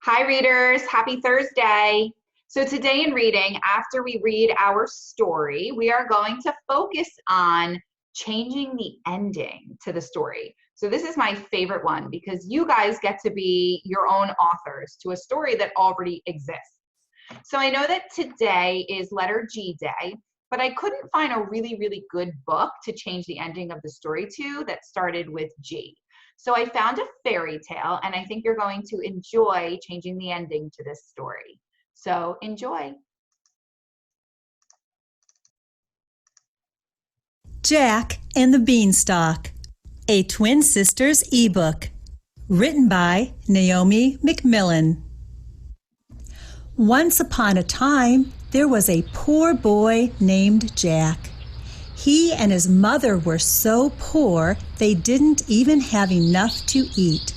Hi, readers. Happy Thursday. So, today in reading, after we read our story, we are going to focus on changing the ending to the story. So, this is my favorite one because you guys get to be your own authors to a story that already exists. So, I know that today is letter G day, but I couldn't find a really good book to change the ending of the story to that started with G. So I found a fairy tale, and I think you're going to enjoy changing the ending to this story. So enjoy. Jack and the Beanstalk, a twin sisters ebook, written by Naomi McMillan. Once upon a time, there was a poor boy named Jack. He and his mother were so poor they didn't even have enough to eat.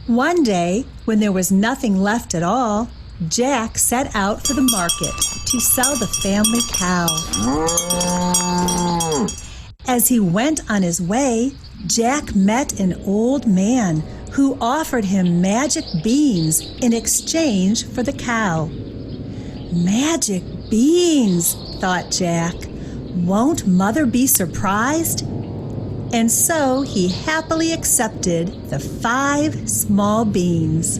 One day, when there was nothing left at all, Jack set out for the market to sell the family cow. As he went on his way, Jack met an old man who offered him magic beans in exchange for the cow. Magic beans, thought Jack. Won't Mother be surprised? And so he happily accepted the 5 small beans.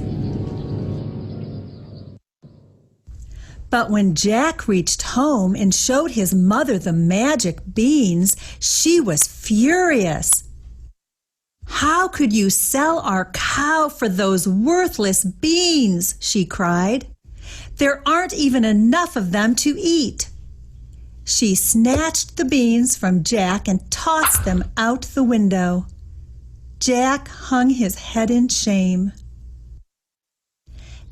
But when Jack reached home and showed his mother the magic beans, she was furious. "How could you sell our cow for those worthless beans?" she cried. "There aren't even enough of them to eat." She snatched the beans from Jack and tossed them out the window. Jack hung his head in shame.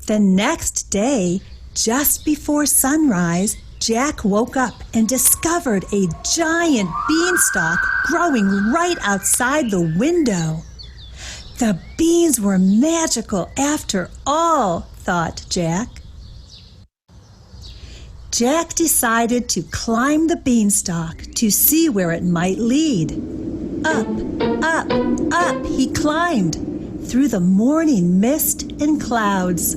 The next day, just before sunrise, Jack woke up and discovered a giant beanstalk growing right outside the window. The beans were magical after all, thought Jack. Jack decided to climb the beanstalk to see where it might lead. Up, up, up he climbed through the morning mist and clouds.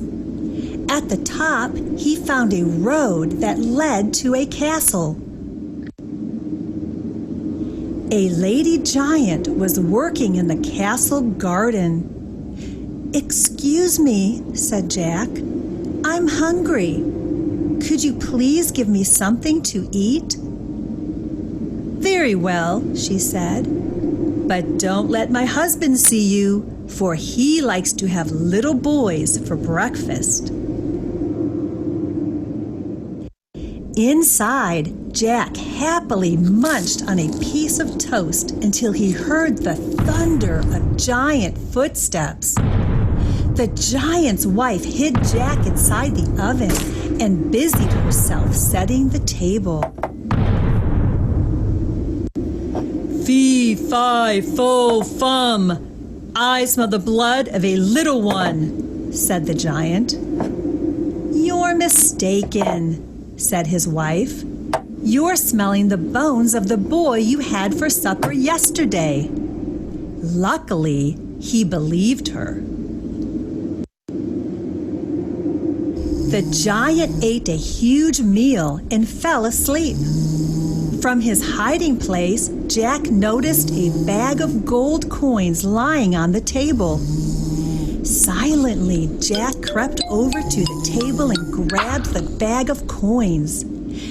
At the top, he found a road that led to a castle. A lady giant was working in the castle garden. "Excuse me," said Jack. "I'm hungry. Could you please give me something to eat?" "Very well," she said, "but don't let my husband see you, for he likes to have little boys for breakfast." Inside, Jack happily munched on a piece of toast until he heard the thunder of giant footsteps. The giant's wife hid Jack inside the oven and busied herself setting the table. "Fee, fi, fo, fum. I smell the blood of a little one," said the giant. "You're mistaken," said his wife. "You're smelling the bones of the boy you had for supper yesterday." Luckily, he believed her. The giant ate a huge meal and fell asleep. From his hiding place, Jack noticed a bag of gold coins lying on the table. Silently, Jack crept over to the table and grabbed the bag of coins.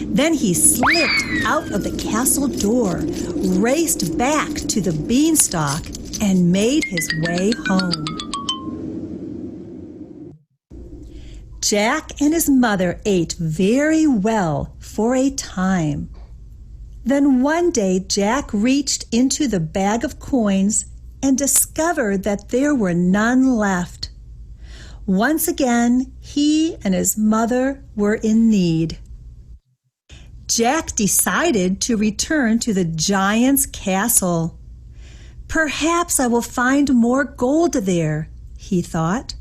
Then he slipped out of the castle door, raced back to the beanstalk, and made his way home. Jack and his mother ate very well for a time. Then one day Jack reached into the bag of coins and discovered that there were none left. Once again, he and his mother were in need. Jack decided to return to the giant's castle. "Perhaps I will find more gold there," he thought.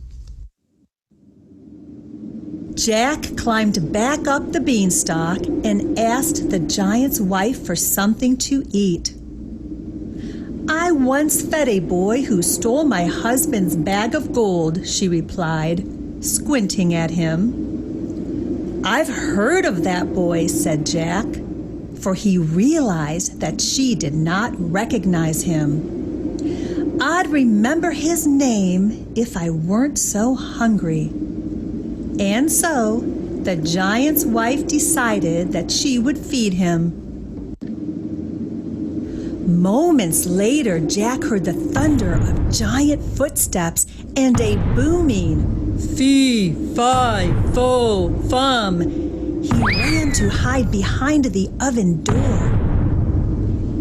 Jack climbed back up the beanstalk and asked the giant's wife for something to eat. "I once fed a boy who stole my husband's bag of gold," she replied. squinting at him. "I've heard of that boy," said Jack, for he realized that she did not recognize him. "I'd remember his name if I weren't so hungry." And so the giant's wife decided that she would feed him. Moments later, Jack heard the thunder of giant footsteps and a booming "Fee, fi, fo, fum." He ran to hide behind the oven door.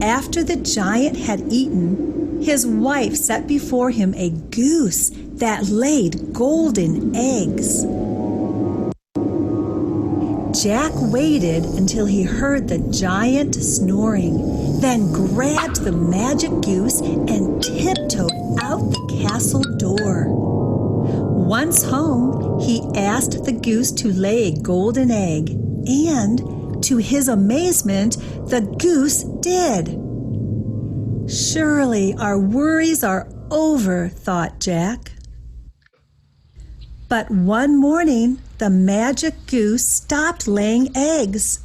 After the giant had eaten, his wife set before him a goose that laid golden eggs. Jack waited until he heard the giant snoring, then grabbed the magic goose and tiptoed out the castle door. Once home, he asked the goose to lay a golden egg, and to his amazement, the goose did. Surely our worries are over, thought Jack. But one morning, the magic goose stopped laying eggs,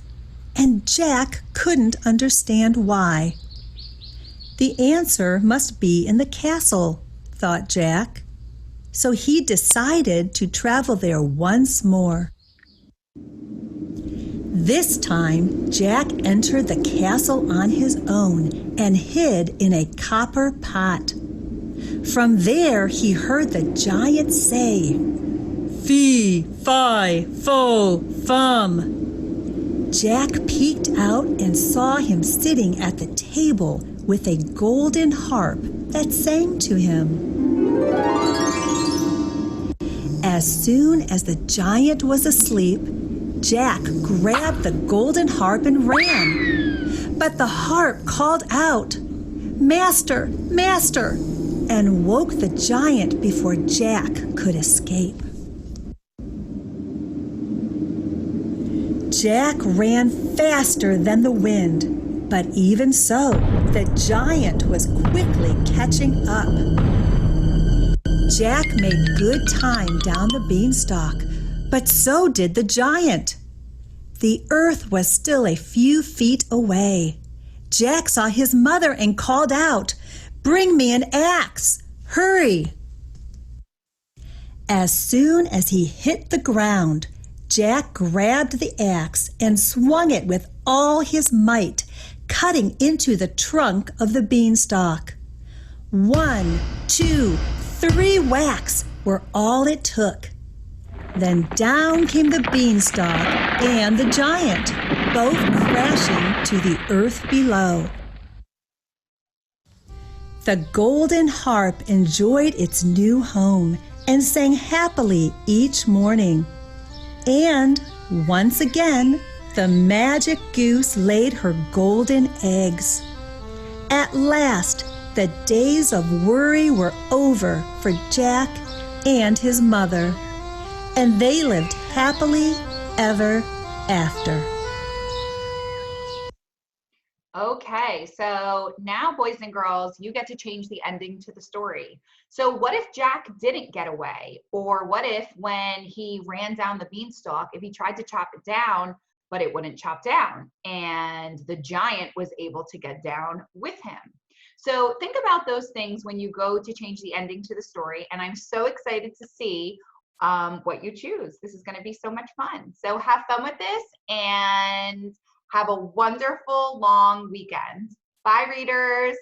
and Jack couldn't understand why. The answer must be in the castle, thought Jack. So he decided to travel there once more. This time, Jack entered the castle on his own and hid in a copper pot. From there, he heard the giant say, "Fee, fi, fo, fum." Jack peeked out and saw him sitting at the table with a golden harp that sang to him. As soon as the giant was asleep, Jack grabbed the golden harp and ran. But the harp called out, "Master, master," and woke the giant before Jack could escape. Jack ran faster than the wind, but even so, the giant was quickly catching up. Jack made good time down the beanstalk, but so did the giant. The earth was still a few feet away. Jack saw his mother and called out, "Bring me an axe! Hurry!" As soon as he hit the ground, Jack grabbed the axe and swung it with all his might, cutting into the trunk of the beanstalk. 1, 2, 3 whacks were all it took. Then down came the beanstalk and the giant, both crashing to the earth below. The golden harp enjoyed its new home and sang happily each morning. And once again, the magic goose laid her golden eggs. At last, the days of worry were over for Jack and his mother, and they lived happily ever after. Okay, so now, boys and girls, you get to change the ending to the story. So what if Jack didn't get away? Or what if when he ran down the beanstalk, if he tried to chop it down, but it wouldn't chop down, and the giant was able to get down with him? So think about those things when you go to change the ending to the story, and I'm so excited to see what you choose. This is going to be so much fun. So have fun with this, and have a wonderful long weekend. Bye, readers.